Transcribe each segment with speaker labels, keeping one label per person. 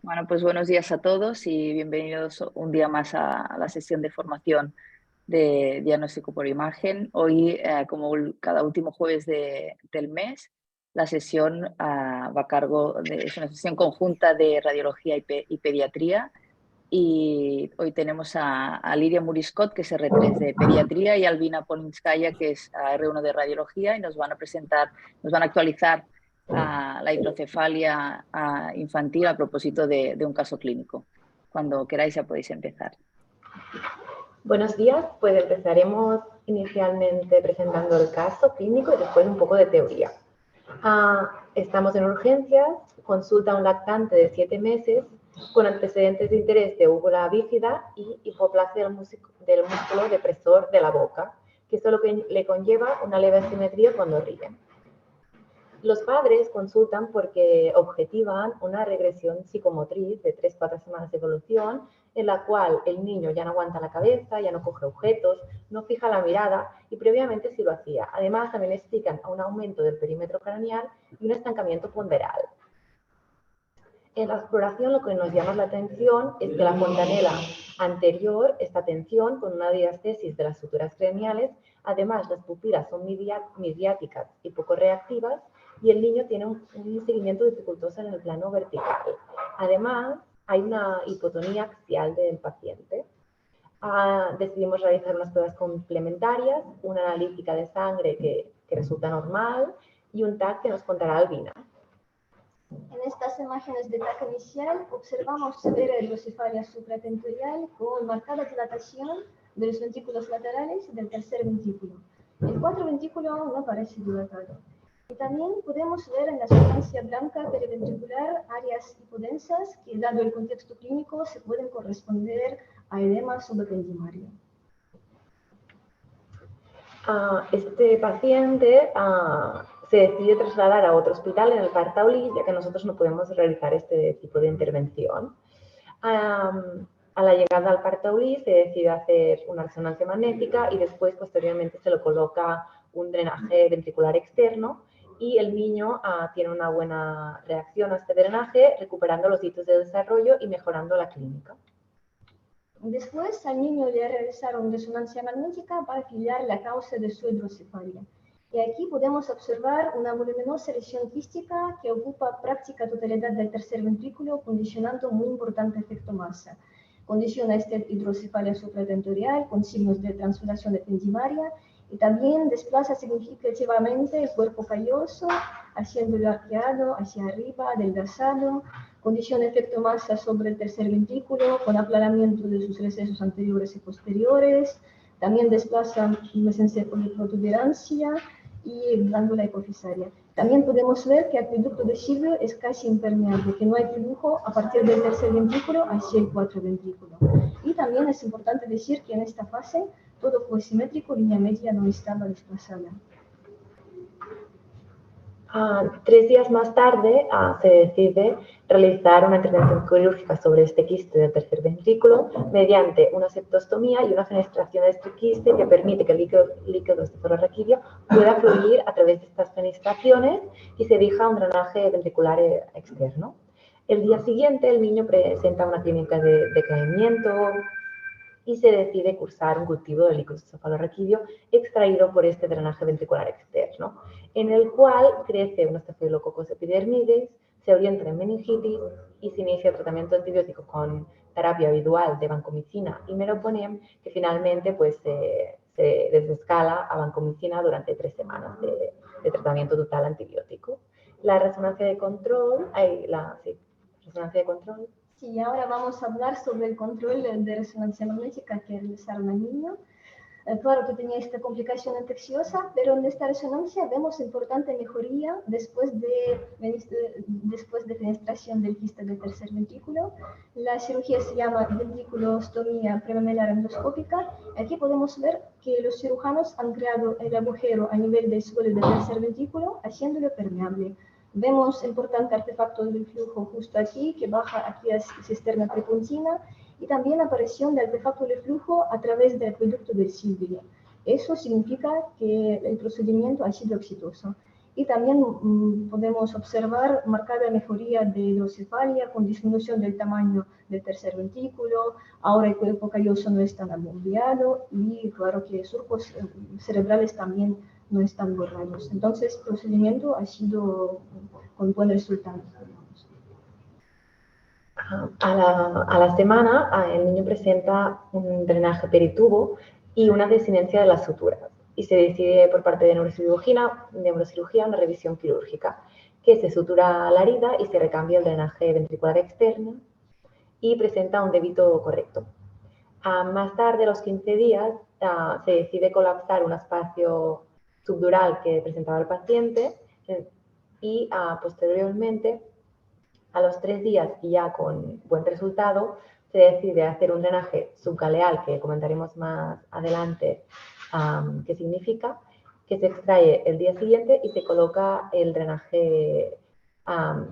Speaker 1: Bueno, pues buenos días a todos y bienvenidos un día más a la sesión de formación de diagnóstico por imagen. Hoy, cada último jueves del mes, la sesión va a cargo es una sesión conjunta de radiología y pediatría. Y hoy tenemos a Lidia Muriscot, que es R3 de pediatría, y Albina Polinskaya, que es R1 de radiología, y nos van a actualizar la hidrocefalia infantil a propósito de un caso clínico. Cuando queráis ya podéis empezar.
Speaker 2: Buenos días, pues empezaremos inicialmente presentando el caso clínico y después un poco de teoría. Estamos en urgencias, consulta a un lactante de 7 meses con antecedentes de interés de úvula bífida y hipoplasia del músculo depresor de la boca, que eso le conlleva una leve asimetría cuando ríe. Los padres consultan porque objetivan una regresión psicomotriz de 3-4 semanas de evolución en la cual el niño ya no aguanta la cabeza, ya no coge objetos, no fija la mirada y previamente sí lo hacía. Además, también explican un aumento del perímetro craneal y un estancamiento ponderal. En la exploración lo que nos llama la atención es que la fontanela anterior está tensión con una diastesis de las suturas craneales. Además, las pupilas son midriáticas y poco reactivas y el niño tiene un seguimiento dificultoso en el plano vertical. Además, hay una hipotonía axial del paciente. Decidimos realizar unas pruebas complementarias, una analítica de sangre que resulta normal y un TAC que nos contará Albina.
Speaker 3: En estas imágenes de TAC inicial observamos severa hidrocefalia supratentorial con marcada dilatación de los ventrículos laterales y del tercer ventrículo. El cuarto ventrículo no parece dilatado. Y también podemos ver en la sustancia blanca periventricular áreas hipodensas que, dado el contexto clínico, se pueden corresponder a edema subependimario.
Speaker 2: Este paciente se decide trasladar a otro hospital en el Partauli, ya que nosotros no podemos realizar este tipo de intervención. A la llegada al Partauli se decide hacer una resonancia magnética y después, posteriormente, se le coloca un drenaje ventricular externo y el niño tiene una buena reacción a este drenaje, recuperando los hitos de desarrollo y mejorando la clínica.
Speaker 3: Después al niño le realizaron resonancia magnética para afiliar la causa de su hidrocefalia. Y aquí podemos observar una voluminosa lesión quística que ocupa práctica totalidad del tercer ventrículo, condicionando muy importante efecto masa. Condiciona esta hidrocefalia supratentorial con signos de transfusión ependimaria y también desplaza significativamente el cuerpo calloso, haciéndolo arqueado hacia arriba, adelgazado. Condiciona efecto masa sobre el tercer ventrículo con aplanamiento de sus recesos anteriores y posteriores. También desplaza mesencéfalo y protuberancia y glándula hipofisaria. También podemos ver que el acueducto de Silvio es casi impermeable, que no hay flujo a partir del tercer ventrículo hacia el cuarto ventrículo. Y también es importante decir que en esta fase todo fue simétrico, línea media no estaba desplazada.
Speaker 2: 3 días más tarde se decide realizar una intervención quirúrgica sobre este quiste del tercer ventrículo mediante una septostomía y una fenestración de este quiste que permite que el líquido cefalorraquídeo pueda fluir a través de estas fenestraciones y se dirija a un drenaje ventricular externo. El día siguiente el niño presenta una clínica de decaimiento y se decide cursar un cultivo de líquido cefalorraquídeo extraído por este drenaje ventricular externo, en el cual crece un Staphylococcus epidermidis, se orienta en meningitis y se inicia el tratamiento antibiótico con terapia habitual de vancomicina y meropenem, que finalmente pues, se desescala a vancomicina durante 3 semanas de tratamiento total antibiótico. La resonancia de control, resonancia de control.
Speaker 3: Sí, ahora vamos a hablar sobre el control de resonancia magnética que realizaron al niño. Claro que tenía esta complicación infecciosa, pero en esta resonancia vemos importante mejoría después de fenestración del quiste del tercer ventrículo. La cirugía se llama ventriculostomía premamelar endoscópica. Aquí podemos ver que los cirujanos han creado el agujero a nivel del suelo del tercer ventrículo, haciéndolo permeable. Vemos importante artefacto del flujo justo aquí, que baja aquí a cisterna prepontina, y también aparición del artefacto de flujo a través del acueducto del Silvio. Eso significa que el procedimiento ha sido exitoso. Y también podemos observar marcada mejoría de hidrocefalia con disminución del tamaño del tercer ventrículo. Ahora el cuerpo calloso no es tan abombeado y claro que surcos cerebrales también no están borrados. Entonces, el procedimiento ha sido con buen resultado.
Speaker 2: A la semana, el niño presenta un drenaje peritubo y una desinencia de las suturas. Y se decide por parte de neurocirugía una revisión quirúrgica, que se sutura la herida y se recambia el drenaje ventricular externo y presenta un débito correcto. Más tarde, a los 15 días, se decide colapsar un espacio subdural que presentaba el paciente y posteriormente, a los 3 días y ya con buen resultado, se decide hacer un drenaje subgaleal, que comentaremos más adelante qué significa, que se extrae el día siguiente y se coloca el drenaje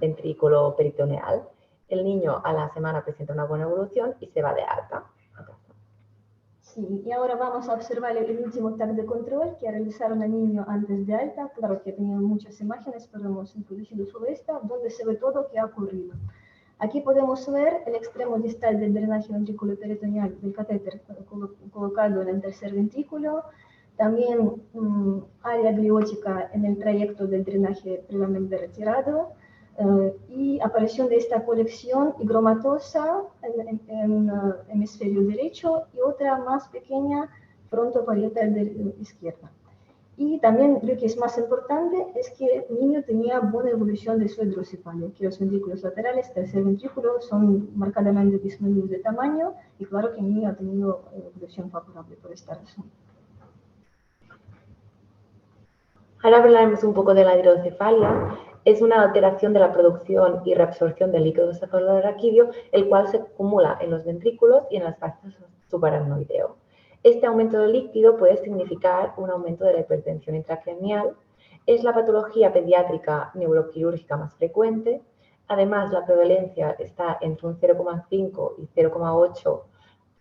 Speaker 2: ventrículo peritoneal. El niño a la semana presenta una buena evolución y se va de alta.
Speaker 3: Sí, y ahora vamos a observar el último tag de control que realizaron al niño antes de alta. Claro que tenían muchas imágenes, pero hemos introducido solo esta, donde se ve todo lo que ha ocurrido. Aquí podemos ver el extremo distal del drenaje ventrículo peritoneal del catéter colocado en el tercer ventrículo. También área gliótica en el trayecto del drenaje previamente retirado. Y aparición de esta colección higromatosa en el hemisferio derecho y otra más pequeña frontoparietal de izquierda. Y también lo que es más importante es que el niño tenía buena evolución de su hidrocefalia, que los ventrículos laterales, tercer ventrículo, son marcadamente disminuidos de tamaño y claro que el niño ha tenido evolución favorable por esta razón.
Speaker 2: Ahora hablaremos un poco de la hidrocefalia. Es una alteración de la producción y reabsorción del líquido cefalorraquídeo, el cual se acumula en los ventrículos y en el espacio subaracnoideo. Este aumento del líquido puede significar un aumento de la hipertensión intracraneal. Es la patología pediátrica neuroquirúrgica más frecuente. Además, la prevalencia está entre un 0,5 y 0,8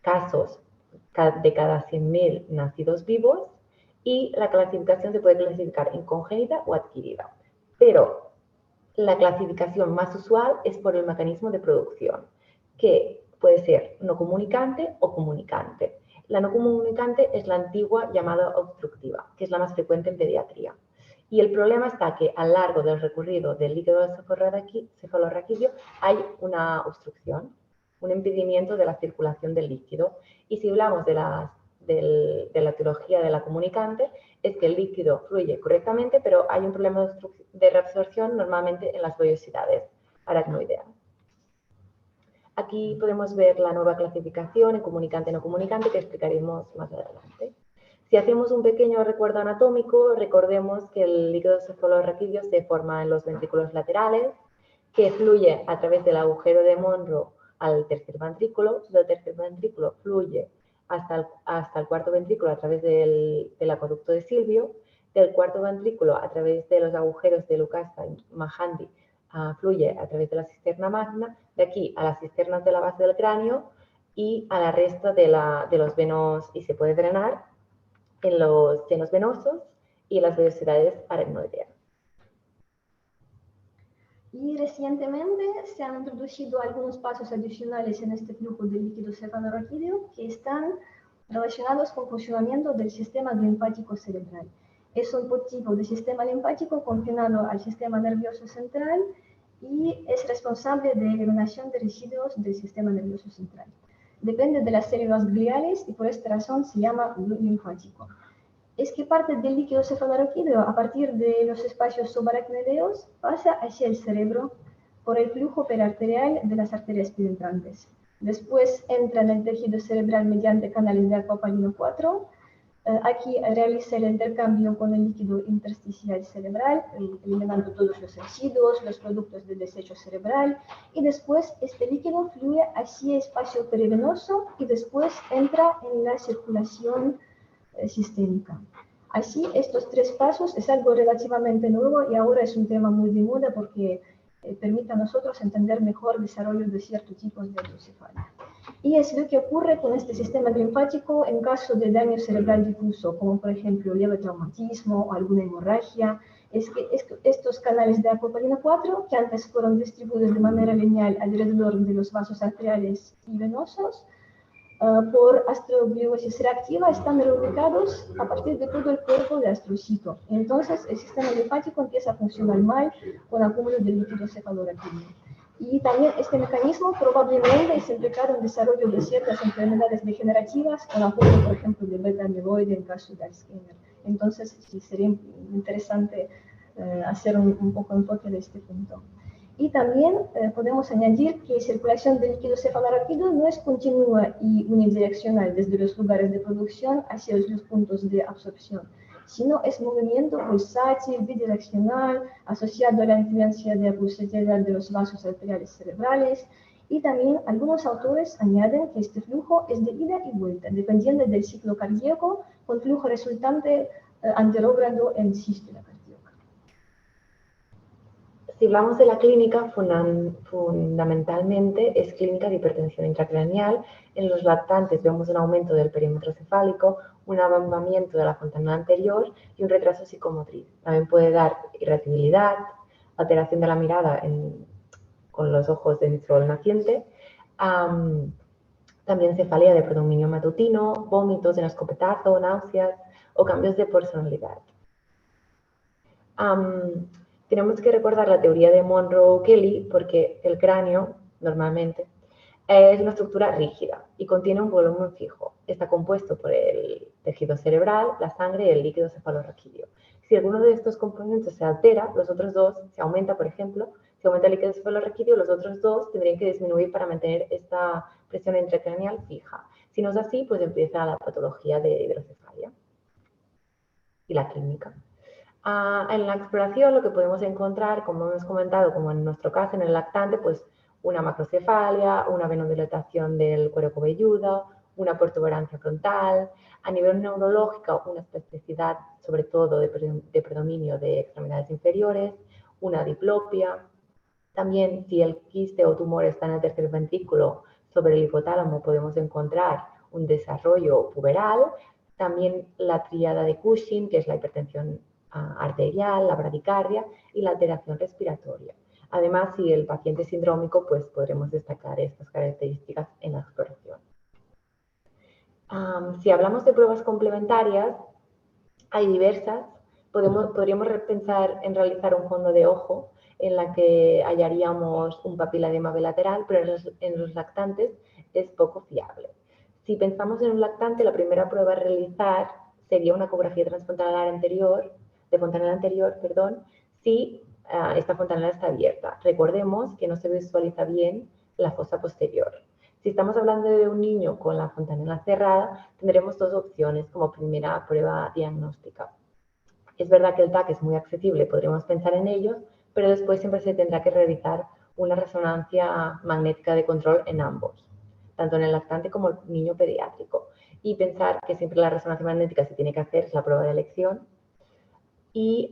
Speaker 2: casos de cada 100.000 nacidos vivos. Y la clasificación se puede clasificar en congénita o adquirida. Pero la clasificación más usual es por el mecanismo de producción, que puede ser no comunicante o comunicante. La no comunicante es la antigua llamada obstructiva, que es la más frecuente en pediatría. Y el problema está que a lo largo del recorrido del líquido cefalorraquídeo hay una obstrucción, un impedimento de la circulación del líquido. Y si hablamos de la etiología de la comunicante, es que el líquido fluye correctamente, pero hay un problema de reabsorción normalmente en las vellosidades aracnoideas. Aquí podemos ver la nueva clasificación en comunicante y no comunicante que explicaremos más adelante. Si hacemos un pequeño recuerdo anatómico, recordemos que el líquido cefalorraquídeo se forma en los ventrículos laterales, que fluye a través del agujero de Monro al tercer ventrículo, del tercer ventrículo fluye hasta el cuarto ventrículo a través del acueducto de Silvio, del cuarto ventrículo a través de los agujeros de Lucasta y Mahandi fluye a través de la cisterna magna, de aquí a las cisternas de la base del cráneo y a la resta de los venos, y se puede drenar en los senos venosos y las vellosidades aracnoideas.
Speaker 3: Y recientemente se han introducido algunos pasos adicionales en este flujo de líquido cefalorraquídeo que están relacionados con el funcionamiento del sistema linfático cerebral. Es un tipo de sistema linfático confinado al sistema nervioso central y es responsable de la eliminación de residuos del sistema nervioso central. Depende de las células gliales y por esta razón se llama linfático. Es que parte del líquido cefalorraquídeo a partir de los espacios subaracnoideos pasa hacia el cerebro por el flujo perarterial de las arterias penetrantes. Después entra en el tejido cerebral mediante canales de aquapalino 4. Aquí realiza el intercambio con el líquido intersticial cerebral, eliminando todos los residuos, los productos del desecho cerebral. Y después este líquido fluye hacia el espacio perivenoso y después entra en la circulación sistémica. Así, estos 3 pasos es algo relativamente nuevo y ahora es un tema muy de moda porque permite a nosotros entender mejor el desarrollo de ciertos tipos de hidrocefalia. Y es lo que ocurre con este sistema linfático en caso de daño cerebral difuso, como por ejemplo leve traumatismo o alguna hemorragia. es que estos canales de acuoparina 4, que antes fueron distribuidos de manera lineal alrededor de los vasos arteriales y venosos, por astrogliosis reactiva están reubicados a partir de todo el cuerpo del astrocito. Entonces, el sistema linfático empieza a funcionar mal con acúmulo de líquido cefalorraquídeo. Y también este mecanismo probablemente es implicado en el desarrollo de ciertas enfermedades degenerativas con acúmulo, por ejemplo, de beta-amiloide en caso de Alzheimer. Entonces, sí, sería interesante hacer un poco enfoque de este punto. Y también podemos añadir que la circulación del líquido cefalorraquídeo no es continua y unidireccional desde los lugares de producción hacia los puntos de absorción, sino es movimiento pulsátil, bidireccional, asociado a la influencia de la pulsatilidad de los vasos arteriales cerebrales. Y también algunos autores añaden que este flujo es de ida y vuelta, dependiendo del ciclo cardíaco, con flujo resultante anterógrado en sístole cardíaca.
Speaker 2: Si hablamos de la clínica, fundamentalmente es clínica de hipertensión intracraneal. En los lactantes vemos un aumento del perímetro cefálico, un abombamiento de la fontanela anterior y un retraso psicomotriz. También puede dar irritabilidad, alteración de la mirada con los ojos dentro del naciente, también cefalea de predominio matutino, vómitos en escopetazo, náuseas o cambios de personalidad. Tenemos que recordar la teoría de Monro-Kelly porque el cráneo, normalmente, es una estructura rígida y contiene un volumen fijo. Está compuesto por el tejido cerebral, la sangre y el líquido cefalorraquídeo. Si alguno de estos componentes se altera, los otros dos, se aumenta, por ejemplo, si aumenta el líquido cefalorraquídeo, los otros dos tendrían que disminuir para mantener esta presión intracraneal fija. Si no es así, pues empieza la patología de hidrocefalia y la clínica. En la exploración lo que podemos encontrar, como hemos comentado, como en nuestro caso en el lactante, pues una macrocefalia, una venodilatación del cuero cabelludo, una protuberancia frontal. A nivel neurológico, una especificidad sobre todo de predominio de extremidades inferiores, una diplopia. También si el quiste o tumor está en el tercer ventrículo sobre el hipotálamo podemos encontrar un desarrollo puberal. También la tríada de Cushing, que es la hipertensión arterial, la bradicardia y la alteración respiratoria. Además, si el paciente es sindrómico, pues podremos destacar estas características en la exploración. Si hablamos de pruebas complementarias, hay diversas. Podríamos pensar en realizar un fondo de ojo en la que hallaríamos un papiladema bilateral, pero en los lactantes es poco fiable. Si pensamos en un lactante, la primera prueba a realizar sería una ecografía transfontanal anterior, si esta fontanela está abierta. Recordemos que no se visualiza bien la fosa posterior. Si estamos hablando de un niño con la fontanela cerrada, tendremos dos opciones como primera prueba diagnóstica. Es verdad que el TAC es muy accesible, podríamos pensar en ellos, pero después siempre se tendrá que realizar una resonancia magnética de control en ambos, tanto en el lactante como el niño pediátrico. Y pensar que siempre la resonancia magnética se tiene que hacer, es la prueba de elección. Y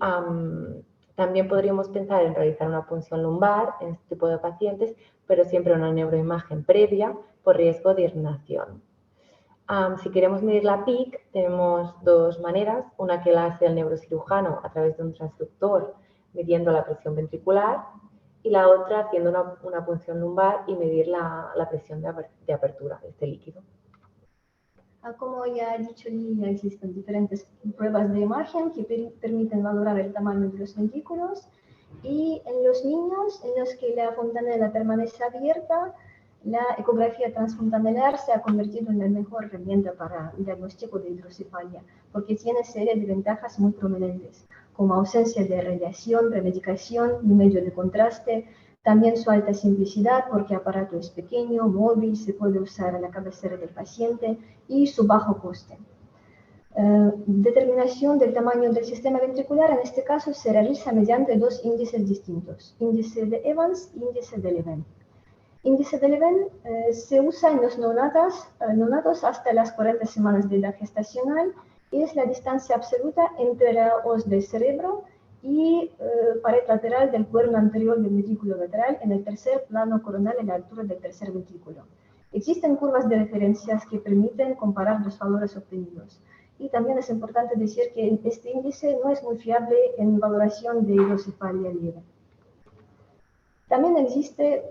Speaker 2: también podríamos pensar en realizar una punción lumbar en este tipo de pacientes, pero siempre una neuroimagen previa por riesgo de irrinación. Si queremos medir la PIC, tenemos dos maneras. Una que la hace el neurocirujano a través de un transductor midiendo la presión ventricular y la otra haciendo una punción lumbar y medir la presión de apertura de este líquido.
Speaker 3: Como ya ha dicho Lina, existen diferentes pruebas de imagen que permiten valorar el tamaño de los ventrículos y en los niños en los que la fontanela permanece abierta, la ecografía transfontanelar se ha convertido en la mejor herramienta para el diagnóstico de hidrocefalia porque tiene serie de ventajas muy prominentes, como ausencia de radiación, premedicación y medio de contraste. También su alta simplicidad porque el aparato es pequeño, móvil, se puede usar a la cabecera del paciente y su bajo coste. Determinación del tamaño del sistema ventricular en este caso se realiza mediante dos índices distintos, índice de Evans y índice de Leven. Índice de Leven se usa en los neonatos hasta las 40 semanas de edad gestacional y es la distancia absoluta entre la hoz del cerebro y pared lateral del cuerno anterior del ventrículo lateral en el tercer plano coronal en la altura del tercer ventrículo. Existen curvas de referencias que permiten comparar los valores obtenidos Y también es importante decir que este índice no es muy fiable en valoración de hidrocefalia leve. También existe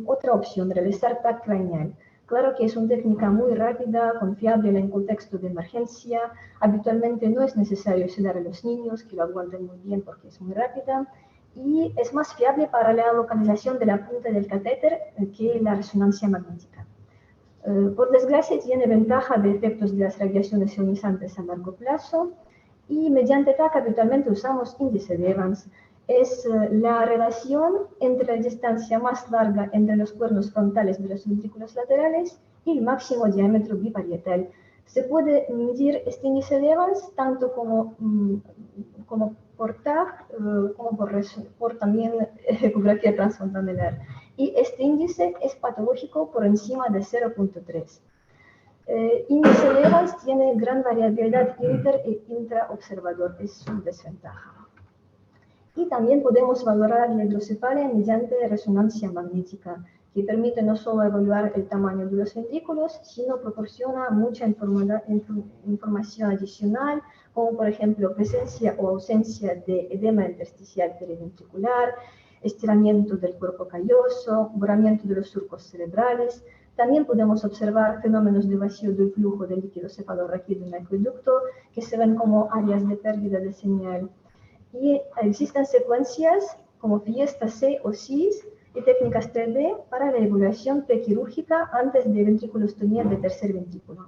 Speaker 3: otra opción, realizar TAC craneal. Claro que es una técnica muy rápida, confiable en el contexto de emergencia. Habitualmente no es necesario sedar a los niños, que lo aguanten muy bien porque es muy rápida. Y es más fiable para la localización de la punta del catéter que la resonancia magnética. Por desgracia, tiene ventaja de efectos de las radiaciones ionizantes a largo plazo. Y mediante TAC habitualmente usamos índice de Evans. Es la relación entre la distancia más larga entre los cuernos frontales de los ventrículos laterales y el máximo diámetro biparietal. Se puede medir este índice de Evans tanto como por TAC, como por también ecografía transfrontalar. Y este índice es patológico por encima de 0.3. Índice de Evans tiene gran variabilidad inter e intraobservador, es su desventaja. Y también podemos valorar la hidrocefalia mediante resonancia magnética, que permite no solo evaluar el tamaño de los ventrículos, sino proporciona mucha información adicional, como por ejemplo presencia o ausencia de edema intersticial periventricular, estiramiento del cuerpo calloso, borramiento de los surcos cerebrales. También podemos observar fenómenos de vacío del flujo de líquido cefalorraquídeo en el acueducto, que se ven como áreas de pérdida de señal. Y existen secuencias como Fiesta C o CIS y técnicas 3D para la evaluación prequirúrgica antes de ventriculostomía de tercer ventrículo.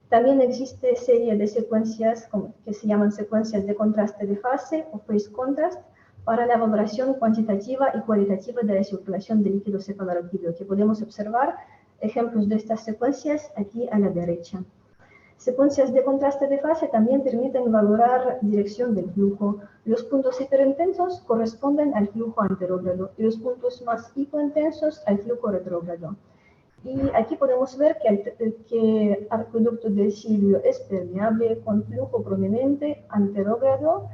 Speaker 3: También existe serie de secuencias que se llaman secuencias de contraste de fase o phase contrast para la valoración cuantitativa y cualitativa de la circulación de líquido cefalorraquídeo, que podemos observar ejemplos de estas secuencias aquí a la derecha. Secuencias de contraste de fase también permiten valorar dirección del flujo. Los puntos hiperintensos corresponden al flujo anterógrado y los puntos más hipointensos al flujo retrógrado. Y aquí podemos ver que el acueducto del Silvio es permeable con flujo prominente anterógrado,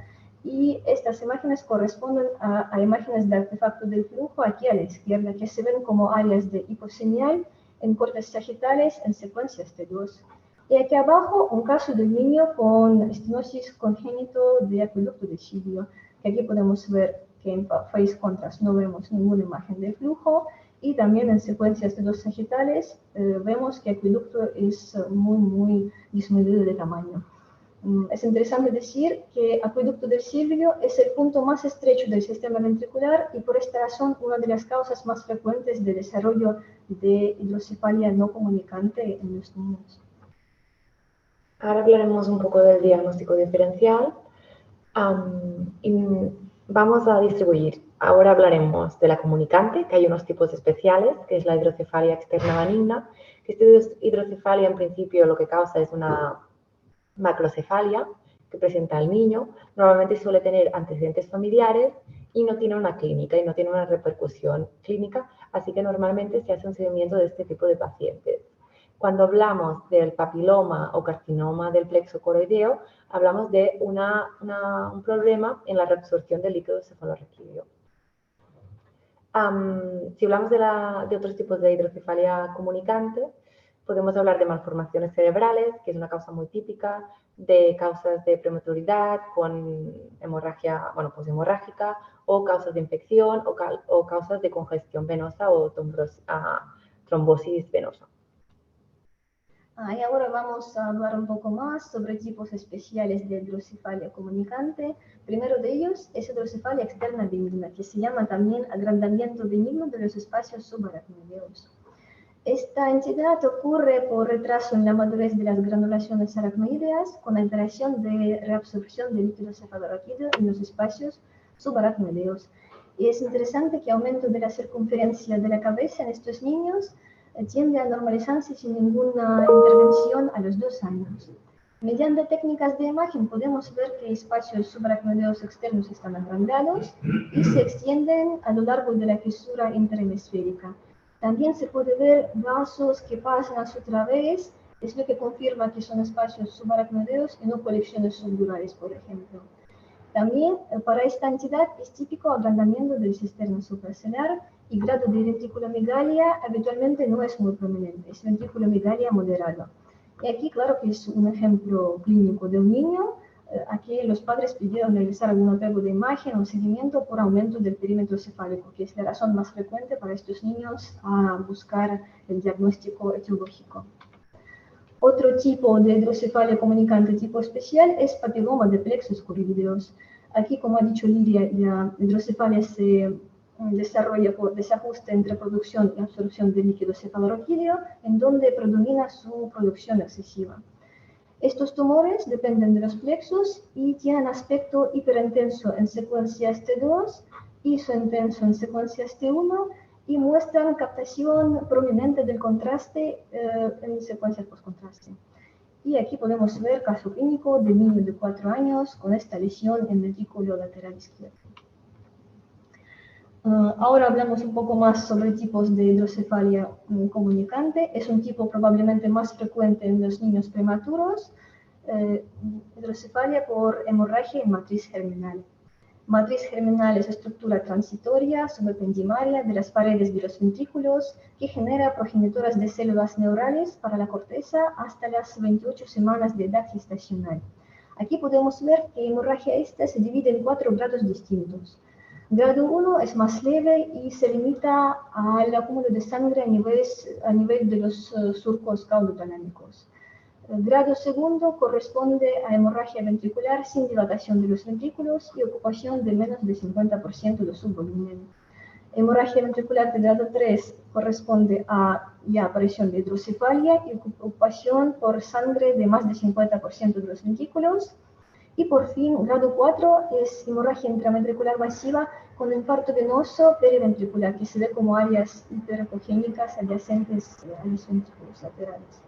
Speaker 3: y estas imágenes corresponden a imágenes de artefacto del flujo aquí a la izquierda, que se ven como áreas de hiposeñal en cortes sagitales en secuencias T2. Y aquí abajo un caso del niño con estenosis congénito de acueducto de Silvio, que aquí podemos ver que en phase contrast no vemos ninguna imagen de flujo, y también en secuencias de dos sagitales vemos que el acueducto es muy disminuido de tamaño. Es interesante decir que el acueducto del Silvio es el punto más estrecho del sistema ventricular y por esta razón una de las causas más frecuentes de desarrollo de hidrocefalia no comunicante en los niños.
Speaker 2: Ahora hablaremos un poco del diagnóstico diferencial y vamos a distribuir. Ahora hablaremos de la comunicante, que hay unos tipos especiales, que es la hidrocefalia externa benigna. Esta hidrocefalia en principio lo que causa es una macrocefalia que presenta al niño. Normalmente suele tener antecedentes familiares y no tiene una clínica y no tiene una repercusión clínica, así que normalmente se hace un seguimiento de este tipo de pacientes. Cuando hablamos del papiloma o carcinoma del plexo coroideo, hablamos de un problema en la reabsorción del líquido cefalorraquídeo. Si hablamos de otros tipos de hidrocefalia comunicante, podemos hablar de malformaciones cerebrales, que es una causa muy típica, de causas de prematuridad con hemorragia, poshemorrágica, o causas de infección, o causas de congestión venosa o trombosis venosa.
Speaker 3: Y ahora vamos a hablar un poco más sobre tipos especiales de hidrocefalia comunicante. Primero de ellos es hidrocefalia externa benigna, que se llama también agrandamiento benigno de los espacios subaracnoideos. Esta entidad ocurre por retraso en la madurez de las granulaciones aracnoideas con alteración de reabsorción de líquido cefalorraquídeo en los espacios subaracnoideos. Y es interesante que aumento de la circunferencia de la cabeza en estos niños tiende a normalizarse sin ninguna intervención a los 2 años. Mediante técnicas de imagen podemos ver que espacios subaracnoideos externos están agrandados y se extienden a lo largo de la fisura interhemisférica. También se puede ver vasos que pasan a su través, es lo que confirma que son espacios subaracnoideos y no colecciones subdurales, por ejemplo. También para esta entidad es típico agrandamiento del cisterna supracelular y grado de ventriculomegalia habitualmente no es muy prominente, es ventriculomegalia moderado. Y aquí, claro que es un ejemplo clínico de un niño. Aquí los padres pidieron realizar algún apego de imagen o seguimiento por aumento del perímetro cefálico, que es la razón más frecuente para estos niños a buscar el diagnóstico etiológico. Otro tipo de hidrocefalia comunicante tipo especial es papiloma de plexus curvídeos. Aquí, como ha dicho Lidia, la hidrocefalia se desarrolla por desajuste entre producción y absorción de líquido cefalorraquídeo, en donde predomina su producción excesiva. Estos tumores dependen de los plexus y tienen aspecto hiperintenso en secuencias T2, isointenso en secuencias T1 y muestran captación prominente del contraste en secuencias postcontraste. Y aquí podemos ver caso clínico de niño de 4 años con esta lesión en el ventrículo lateral izquierdo. Ahora hablamos un poco más sobre tipos de hidrocefalia comunicante. Es un tipo probablemente más frecuente en los niños prematuros. Hidrocefalia por hemorragia en matriz germinal. Matriz germinal es estructura transitoria subependimaria de las paredes de los ventrículos que genera progenitoras de células neurales para la corteza hasta las 28 semanas de edad gestacional. Aquí podemos ver que hemorragia esta se divide en 4 grados distintos. Grado 1 es más leve y se limita al acúmulo de sangre a nivel de los surcos caudotalámicos. El grado segundo corresponde a hemorragia ventricular sin dilatación de los ventrículos y ocupación de menos del 50% de su volumen. Hemorragia ventricular de grado 3 corresponde a ya aparición de hidrocefalia y ocupación por sangre de más del 50% de los ventrículos. Y por fin, grado 4 es hemorragia intraventricular masiva con infarto venoso periventricular, que se ve como áreas hiperepogénicas adyacentes a los ventrículos laterales.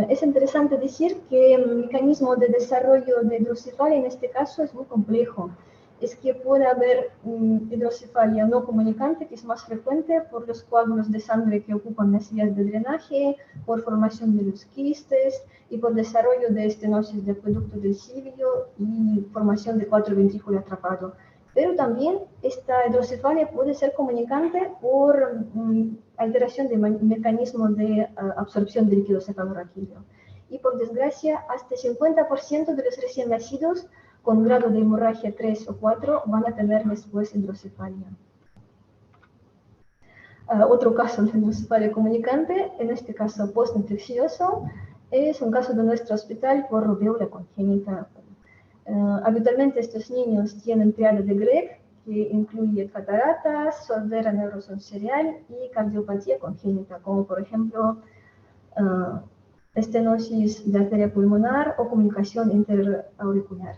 Speaker 3: Es interesante decir que el mecanismo de desarrollo de hidrocefalia en este caso es muy complejo. Es que puede haber hidrocefalia no comunicante, que es más frecuente por los coágulos de sangre que ocupan las vías de drenaje, por formación de los quistes y por desarrollo de estenosis del acueducto del cirio y formación de cuatro ventrículo atrapado. Pero también esta hidrocefalia puede ser comunicante por alteración del mecanismo de absorción de líquido cefalorraquídeo. Y por desgracia, hasta 50% de los recién nacidos con grado de hemorragia 3 o 4 van a tener después hidrocefalia. Otro caso de hidrocefalia comunicante, en este caso postinfeccioso, es un caso de nuestro hospital por rubéola congénita. Habitualmente estos niños tienen triada de Gregg, que incluye cataratas, sordera neurosensorial y cardiopatía congénita, como por ejemplo estenosis de arteria pulmonar o comunicación interauricular.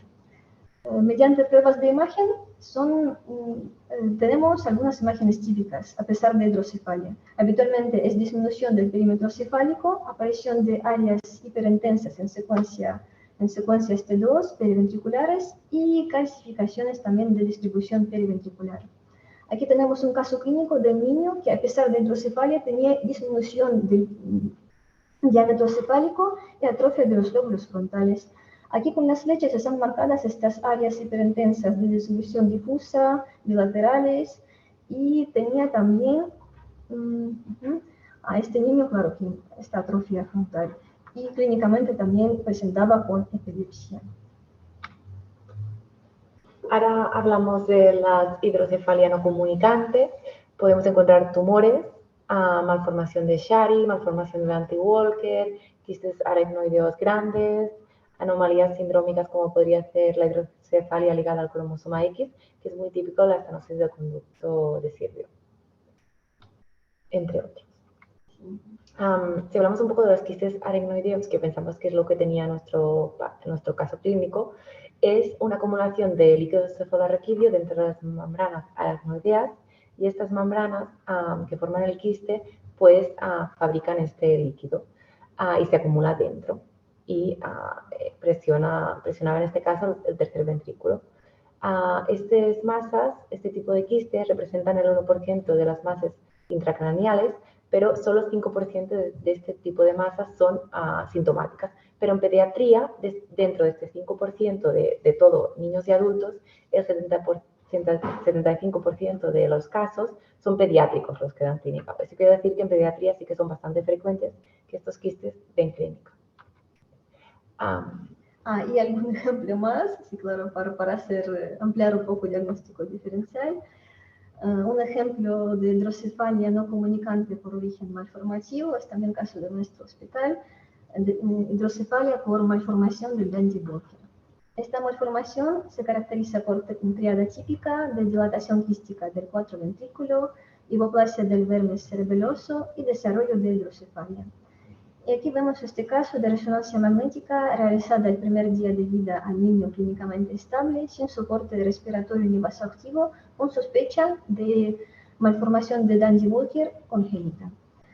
Speaker 3: Mediante pruebas de imagen tenemos algunas imágenes típicas, a pesar de hidrocefalia. Habitualmente es disminución del perímetro cefálico, aparición de áreas hiperintensas en secuencias T2 periventriculares y calcificaciones también de distribución periventricular. Aquí tenemos un caso clínico del niño que a pesar de hidrocefalia tenía disminución del diámetro cefálico y atrofia de los lóbulos frontales. Aquí con las flechas están marcadas estas áreas hiperintensas de distribución difusa, bilaterales, y tenía también a este niño, claro, que esta atrofia frontal, y clínicamente también presentaba con epilepsia.
Speaker 2: Ahora hablamos de la hidrocefalia no comunicante. Podemos encontrar tumores, malformación de Shari, malformación de Lanty-Walker, quistes aracnoideos grandes, anomalías sindrómicas como podría ser la hidrocefalia ligada al cromosoma X, que es muy típico de la estenosis del conducto de Silvio, entre otros. Si hablamos un poco de los quistes aracnoideos, que pensamos que es lo que tenía nuestro caso clínico, es una acumulación de líquido cefalorraquídeo dentro de las membranas aracnoideas, y estas membranas que forman el quiste pues fabrican este líquido y se acumula dentro y presionaba en este caso el tercer ventrículo. Estas masas, este tipo de quistes representan el 1% de las masas intracraneales, pero solo el 5% de este tipo de masas son sintomáticas. Pero en pediatría, dentro de este 5% de todo, niños y adultos, el 75% de los casos son pediátricos los que dan clínica. Eso quiere decir que en pediatría sí que son bastante frecuentes que estos quistes den clínica.
Speaker 3: Y algún ejemplo más, sí, claro, para ampliar un poco el diagnóstico diferencial. Un ejemplo de hidrocefalia no comunicante por origen malformativo es también el caso de nuestro hospital, hidrocefalia por malformación del Dandy Walker. Esta malformación se caracteriza por triada típica de dilatación quística del cuarto ventrículo, hipoplasia del vermes cerebeloso y desarrollo de hidrocefalia. Y aquí vemos este caso de resonancia magnética realizada el primer día de vida al niño clínicamente estable, sin soporte respiratorio ni vasoactivo, con sospecha de malformación de Dandy-Walker congénita.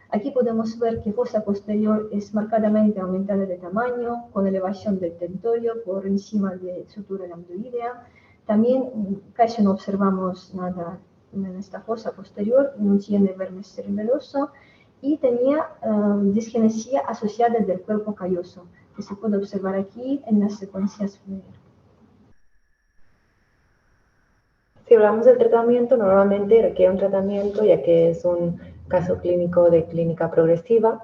Speaker 3: Aquí podemos ver que fosa posterior es marcadamente aumentada de tamaño, con elevación del territorio por encima de sutura lambdoidea. También casi no observamos nada en esta fosa posterior, no tiene vermes cerebeloso, y tenía disgenesia asociada del cuerpo calloso, que se puede observar aquí en las secuencias Fourier.
Speaker 2: Si hablamos del tratamiento, normalmente requiere un tratamiento ya que es un caso clínico de clínica progresiva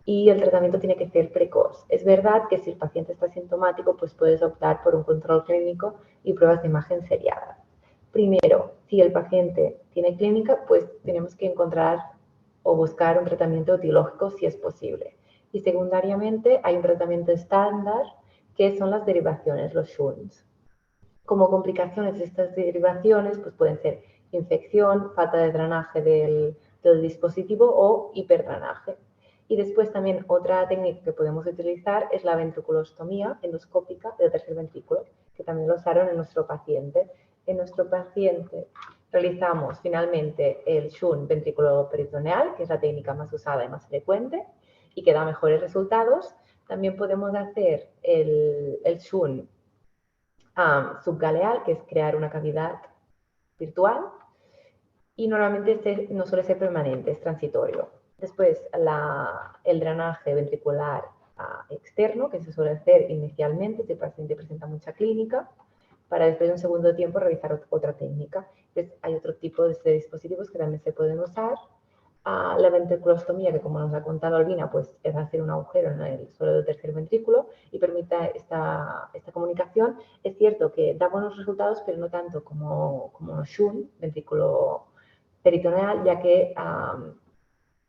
Speaker 2: y el tratamiento tiene que ser precoz. Es verdad que si el paciente está sintomático, pues puedes optar por un control clínico y pruebas de imagen seriadas. Primero, si el paciente tiene clínica, pues tenemos que encontrar o buscar un tratamiento etiológico si es posible. Y secundariamente hay un tratamiento estándar que son las derivaciones, los shunts. Como complicaciones de estas derivaciones pues pueden ser infección, falta de drenaje del dispositivo o hiperdranaje. Y después también otra técnica que podemos utilizar es la ventriculostomía endoscópica del tercer ventrículo, que también lo usaron en nuestro paciente. En nuestro paciente realizamos finalmente el shunt ventriculoperitoneal, que es la técnica más usada y más frecuente y que da mejores resultados. También podemos hacer el shunt subgaleal, que es crear una cavidad virtual, y normalmente no suele ser permanente, es transitorio. Después el drenaje ventricular externo, que se suele hacer inicialmente si el paciente presenta mucha clínica, para después de un segundo tiempo realizar otra técnica. Entonces, hay otro tipo de dispositivos que también se pueden usar. La ventriculostomía, que como nos ha contado Albina, pues es hacer un agujero en el suelo del tercer ventrículo y permite esta comunicación. Es cierto que da buenos resultados, pero no tanto como shunt, ventrículo peritoneal, ya que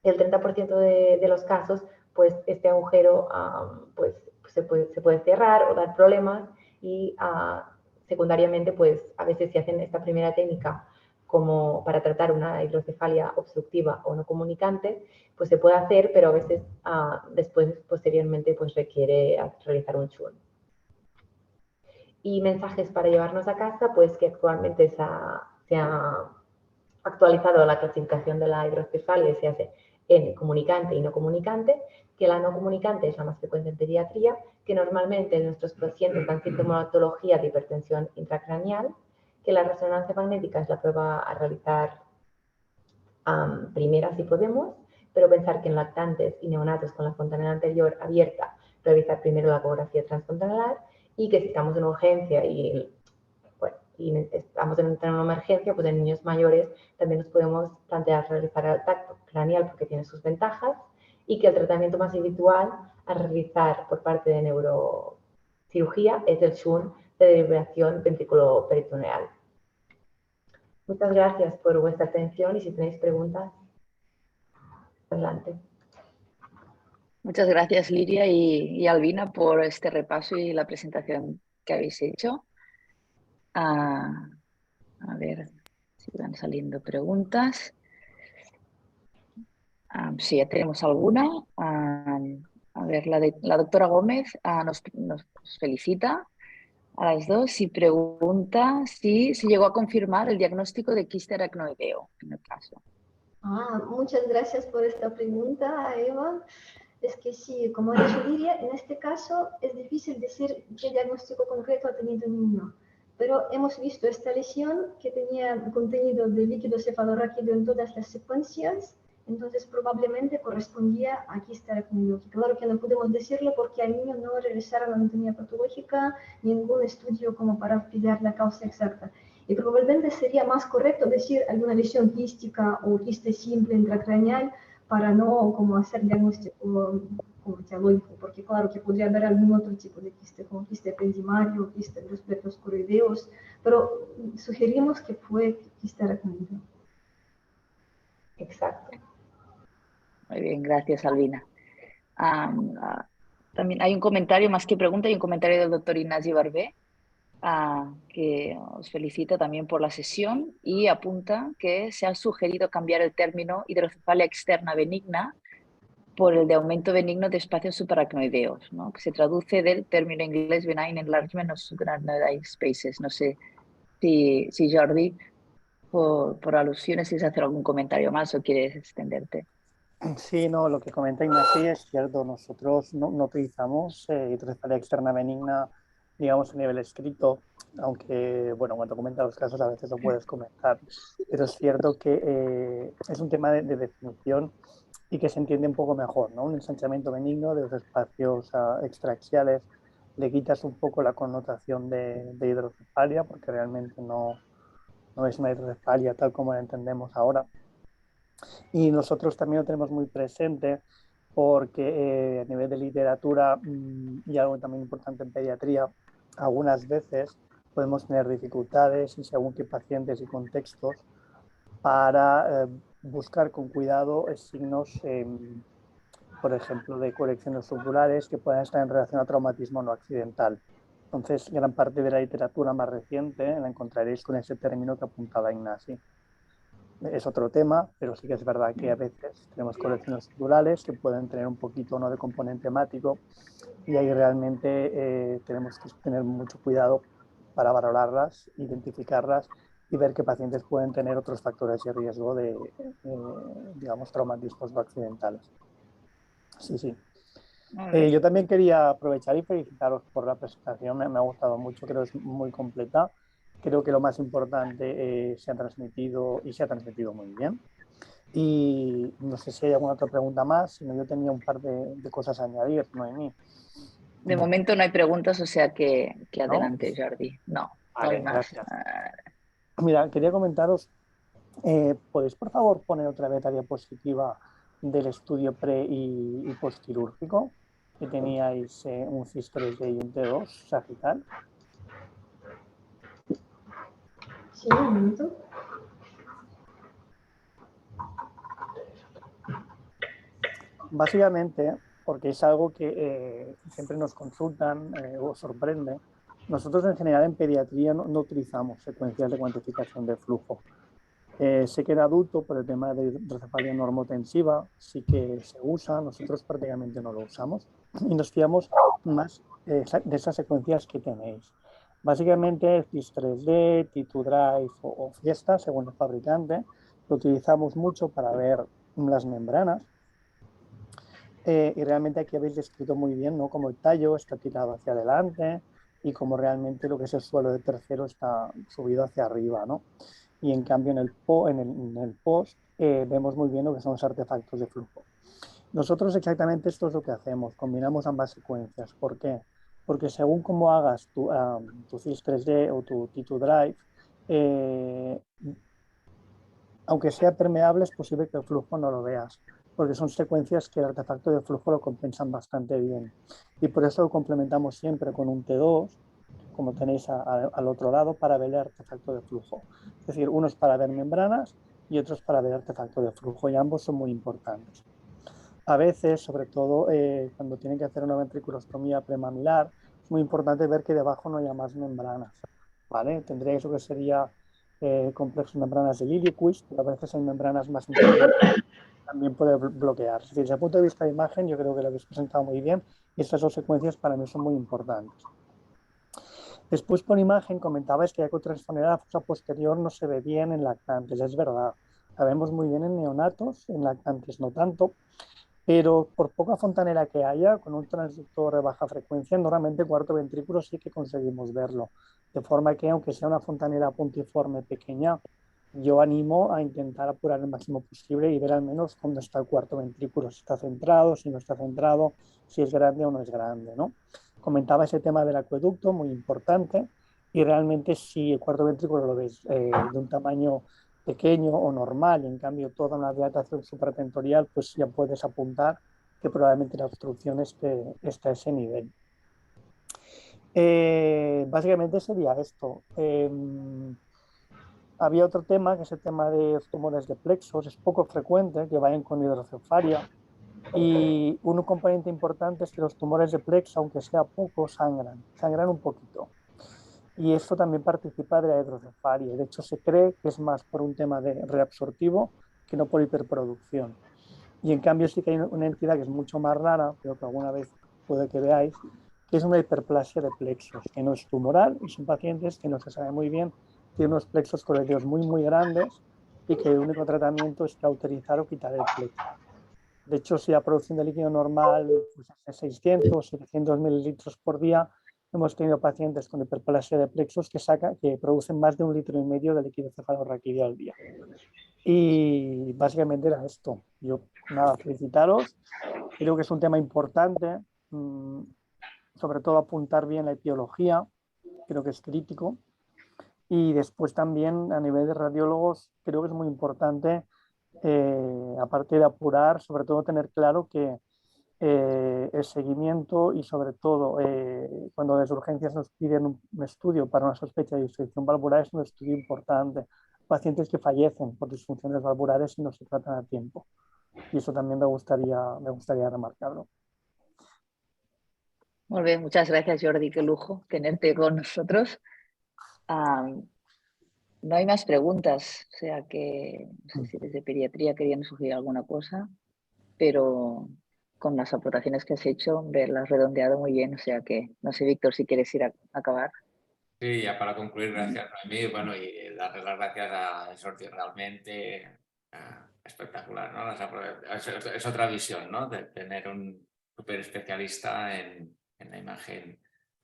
Speaker 2: el 30% de los casos, pues este agujero pues, se puede cerrar o dar problemas y secundariamente, pues a veces si hacen esta primera técnica como para tratar una hidrocefalia obstructiva o no comunicante, pues se puede hacer, pero a veces después, posteriormente, pues requiere realizar un shunt. Y mensajes para llevarnos a casa, pues que actualmente se ha actualizado la clasificación de la hidrocefalia y se hace en comunicante y no comunicante, que la no comunicante es la más frecuente en pediatría, que normalmente nuestros pacientes dan sintomatología de hipertensión intracraneal, que la resonancia magnética es la prueba a realizar primera si podemos, pero pensar que en lactantes y neonatos con la fontanela anterior abierta, realizar primero la ecografía transfontanelar y que si estamos en urgencia y estamos en una emergencia, pues en niños mayores también nos podemos plantear realizar el tacto craneal porque tiene sus ventajas y que el tratamiento más habitual a realizar por parte de neurocirugía es el shunt de derivación ventriculoperitoneal. Muchas gracias por vuestra atención y si tenéis preguntas, adelante.
Speaker 1: Muchas gracias, Liria y Albina, por este repaso y la presentación que habéis hecho. A ver si van saliendo preguntas. Sí, ya tenemos alguna. A ver, la doctora Gómez nos felicita a las dos y pregunta si se llegó a confirmar el diagnóstico de quiste aracnoideo en el caso.
Speaker 3: Muchas gracias por esta pregunta, Eva. Es que sí, como ha dicho Liria, en este caso es difícil decir qué diagnóstico concreto ha tenido el niño, pero hemos visto esta lesión que tenía contenido de líquido cefalorraquídeo en todas las secuencias, entonces probablemente correspondía a quiste aracnoideo. Claro que no podemos decirlo porque al niño no realizaron anatomía patológica, ningún estudio como para pillar la causa exacta. Y probablemente sería más correcto decir alguna lesión quística o quiste simple intracraneal para no como hacer diagnóstico teológico, porque claro que podría haber algún otro tipo de quiste, como quiste ependimario, quiste de los plietos coroideos, pero sugerimos que fue quiste aracnoideo.
Speaker 2: Exacto.
Speaker 1: Muy bien, gracias, Albina. También hay un comentario, más que pregunta, hay un comentario del doctor Ignasi Barbé, que os felicita también por la sesión y apunta que se ha sugerido cambiar el término hidrocefalia externa benigna por el de aumento benigno de espacios subaracnoideos, ¿no? Que se traduce del término inglés benign enlargement of subarachnoid spaces. No sé si Jordi, por alusiones, quieres hacer algún comentario más o quieres extenderte.
Speaker 4: Sí, no, lo que comenta Ignacio es cierto. Nosotros no utilizamos hidrocefalia externa benigna, digamos, a nivel escrito, aunque, bueno, cuando comentas los casos a veces lo puedes comentar. Pero es cierto que es un tema de definición y que se entiende un poco mejor, ¿no? Un ensanchamiento benigno de los espacios extraaxiales. Le quitas un poco la connotación de hidrocefalia, porque realmente no es una hidrocefalia tal como la entendemos ahora. Y nosotros también lo tenemos muy presente porque a nivel de literatura y algo también importante en pediatría, algunas veces podemos tener dificultades en según qué pacientes y contextos para buscar con cuidado signos, por ejemplo, de correcciones subdurales que puedan estar en relación a traumatismo no accidental. Entonces, gran parte de la literatura más reciente la encontraréis con ese término que apuntaba Ignasi. Es otro tema, pero sí que es verdad que a veces tenemos correcciones subdurales que pueden tener un poquito de componente hemático y ahí realmente tenemos que tener mucho cuidado para valorarlas, identificarlas y ver qué pacientes pueden tener otros factores de riesgo de, digamos, traumatismos no accidentales. Sí, sí. Yo también quería aprovechar y felicitaros por la presentación, me ha gustado mucho, creo que es muy completa. Creo que lo más importante se ha transmitido y se ha transmitido muy bien. Y no sé si hay alguna otra pregunta más, sino yo tenía un par de cosas a añadir, Noemí.
Speaker 1: De momento no hay preguntas, o sea que adelante,
Speaker 4: ¿No?
Speaker 1: Jordi. No,
Speaker 4: Vale,
Speaker 1: no hay más.
Speaker 4: gracias. Mira, quería comentaros, ¿podéis por favor poner otra vez la diapositiva del estudio pre y postquirúrgico? Que teníais un CIS-3D y un T2 sagital.
Speaker 3: Sí, un momento.
Speaker 4: Básicamente, porque es algo que siempre nos consultan o sorprende, nosotros en general en pediatría no utilizamos secuencias de cuantificación de flujo. Sé que en adulto, por el tema de hidrocefalia normotensiva, sí que se usa, nosotros prácticamente no lo usamos y nos fiamos más de esas secuencias que tenéis. Básicamente, FIS3D, T2Drive o Fiesta, según el fabricante, lo utilizamos mucho para ver las membranas. Y realmente aquí habéis descrito muy bien, ¿no? Cómo el tallo está tirado hacia adelante y cómo realmente lo que es el suelo de tercero está subido hacia arriba, ¿no? Y en cambio en el post vemos muy bien lo que son los artefactos de flujo. Nosotros exactamente esto es lo que hacemos, combinamos ambas secuencias. ¿Por qué? Porque según cómo hagas tu CIS-3D o tu T2 Drive, aunque sea permeable, es posible que el flujo no lo veas, porque son secuencias que el artefacto de flujo lo compensan bastante bien. Y por eso lo complementamos siempre con un T2, como tenéis al otro lado, para ver el artefacto de flujo. Es decir, unos para ver membranas y otros para ver artefacto de flujo, y ambos son muy importantes. A veces, sobre todo cuando tienen que hacer una ventriculostomía premamilar, es muy importante ver que debajo no haya más membranas, ¿vale? Tendréis lo que sería complejos membranas de Liliequist, pero a veces hay membranas más interiores también puede bloquear. Es decir, desde el punto de vista de imagen, yo creo que lo habéis presentado muy bien y estas dos secuencias para mí son muy importantes. Después, por imagen, comentabais que la ecotransfonera fosa posterior no se ve bien en lactantes. Es verdad, la vemos muy bien en neonatos, en lactantes no tanto, pero por poca fontanera que haya, con un transductor de baja frecuencia, normalmente cuarto ventrículo sí que conseguimos verlo. De forma que, aunque sea una fontanera puntiforme pequeña, yo animo a intentar apurar el máximo posible y ver al menos dónde está el cuarto ventrículo, si está centrado, si no está centrado, si es grande o no es grande, ¿no? Comentaba ese tema del acueducto, muy importante, y realmente si el cuarto ventrículo lo ves de un tamaño pequeño o normal, y en cambio toda una dilatación supratentorial, pues ya puedes apuntar que probablemente la obstrucción esté a ese nivel. Básicamente sería esto. Había otro tema, que es el tema de los tumores de plexos. Es poco frecuente que vayan con hidrocefalia. Y un componente importante es que los tumores de plexo, aunque sea poco, sangran un poquito. Y esto también participa de la hidrocefalia. De hecho, se cree que es más por un tema de reabsortivo que no por hiperproducción. Y en cambio sí que hay una entidad que es mucho más rara, pero que alguna vez puede que veáis, que es una hiperplasia de plexos, que no es tumoral y son pacientes que no se sabe muy bien, tienen unos plexos colectoides muy, muy grandes y que el único tratamiento es cauterizar o quitar el plexo. De hecho, si la producción de líquido normal pues, es de 600, 700 mililitros por día, hemos tenido pacientes con hiperplasia de plexos que producen más de 1,5 litros de líquido cefalorraquídeo al día. Y básicamente era esto. Yo, nada, felicitaros. Creo que es un tema importante, sobre todo apuntar bien la etiología, creo que es crítico. Y después también a nivel de radiólogos, creo que es muy importante, aparte de apurar, sobre todo tener claro que el seguimiento y sobre todo cuando las urgencias nos piden un estudio para una sospecha de disfunción valvular es un estudio importante. Pacientes que fallecen por disfunciones valvulares y no se tratan a tiempo. Y eso también me gustaría remarcarlo.
Speaker 1: Muy bien, muchas gracias, Jordi. Qué lujo tenerte con nosotros. No hay más preguntas, o sea que no sé si desde pediatría querían sugerir alguna cosa, pero con las aportaciones que has hecho, las has redondeado muy bien, o sea que no sé, Víctor, si quieres ir a acabar.
Speaker 5: Sí, ya para concluir, gracias a mí, bueno, y darle las gracias a Jordi, realmente espectacular, ¿no? Es otra visión, ¿no? De tener un súper especialista en la imagen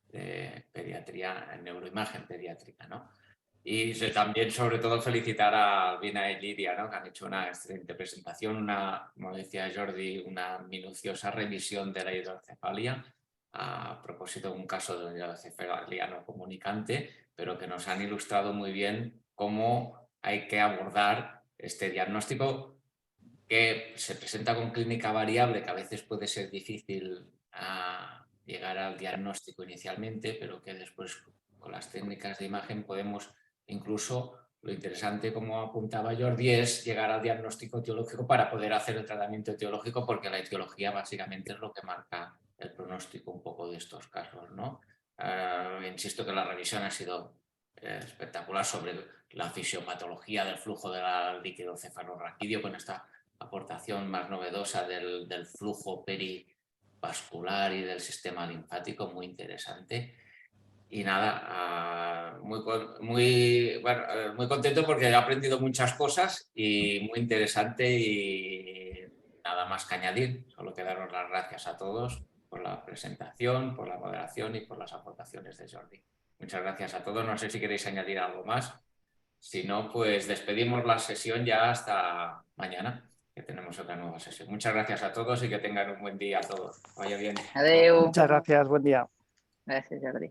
Speaker 5: de pediatría, en neuroimagen pediátrica, ¿no? Y también, sobre todo, felicitar a Albina y Lidia, ¿no? Que han hecho una excelente presentación, como decía Jordi, una minuciosa revisión de la hidrocefalia, a propósito de un caso de hidrocefalia no comunicante, pero que nos han ilustrado muy bien cómo hay que abordar este diagnóstico que se presenta con clínica variable, que a veces puede ser difícil llegar al diagnóstico inicialmente, pero que después con las técnicas de imagen podemos incluso, lo interesante, como apuntaba Jordi, es llegar al diagnóstico etiológico para poder hacer el tratamiento etiológico, porque la etiología básicamente es lo que marca el pronóstico un poco de estos casos, ¿no? Insisto que la revisión ha sido espectacular sobre la fisiopatología del flujo del líquido cefalorraquídeo, con esta aportación más novedosa del flujo perivascular y del sistema linfático, muy interesante. Y nada, muy contento porque he aprendido muchas cosas y muy interesante, y nada más que añadir. Solo que daros las gracias a todos por la presentación, por la moderación y por las aportaciones de Jordi. Muchas gracias a todos. No sé si queréis añadir algo más. Si no, pues despedimos la sesión ya hasta mañana, que tenemos otra nueva sesión. Muchas gracias a todos y que tengan un buen día a todos. Vaya bien.
Speaker 1: Adeu.
Speaker 4: Muchas gracias, buen día.
Speaker 1: Gracias, Jordi.